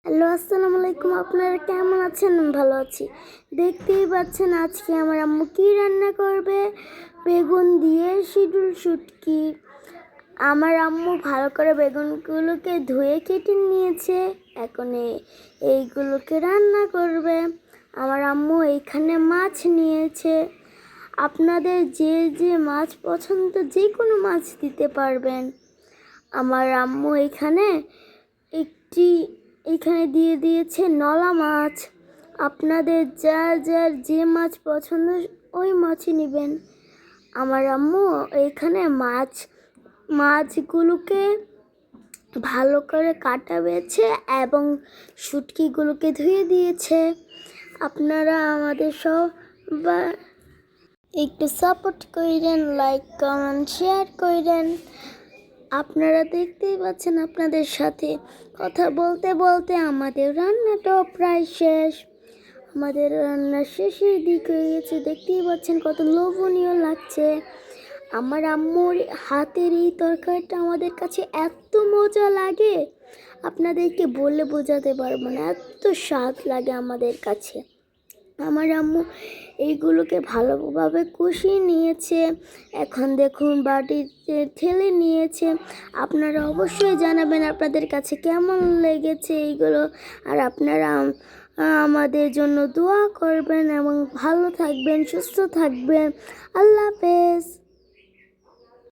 Hello, আসসালামু আলাইকুম। আপনারা কেমন আছেন? আমি ভালো আছি। দেখতেই পাচ্ছেন আজকে আমার আম্মু কী রান্না করবে। বেগুন দিয়ে শিডুল শুটকি। আমার আম্মু ভালো করে বেগুনগুলোকে ধুয়ে কেটে নিয়েছে। এখন এইগুলোকে রান্না করবে। আমার আম্মু এইখানে মাছ নিয়েছে। আপনাদের যে যে মাছ পছন্দ যে কোনো মাছ দিতে পারবেন। আমার আম্মু এইখানে দিয়ে দিয়েছে নলা মাছ। আপনাদের যার যার যে মাছ পছন্দ ওই মাছই নেবেন। আমার আম্মু এইখানে মাছগুলোকে ভালো করে কাটা বেছে এবং শুটকিগুলোকে ধুয়ে দিয়েছে। আপনারা আমাদের সবার একটু সাপোর্ট করেন, লাইক কমেন্ট শেয়ার করেন। আপনারা দেখতেই পাচ্ছেন আপনাদের সাথে কথা বলতে বলতে আমাদের রান্নাটাও প্রায় শেষ। আমাদের রান্না শেষের দিক হয়ে গেছে। দেখতেই পাচ্ছেন কত লোভনীয় লাগছে। আমার আম্মুর হাতের এই তরকারিটা আমাদের কাছে এত মজা লাগে, আপনাদেরকে বলে বোঝাতে পারবো না, এত স্বাদ লাগে আমাদের কাছে। আমার আম্মু এইগুলোকে ভালোভাবে কষিয়ে নিয়েছে। এখন দেখুন বাটিতে ঢেলে নিয়েছে। আপনারা অবশ্যই জানাবেন আপনাদের কাছে কেমন লেগেছে এইগুলো। আর আপনারা আমাদের জন্য দোয়া করবেন এবং ভালো থাকবেন, সুস্থ থাকবেন। আল্লাহ হাফেজ।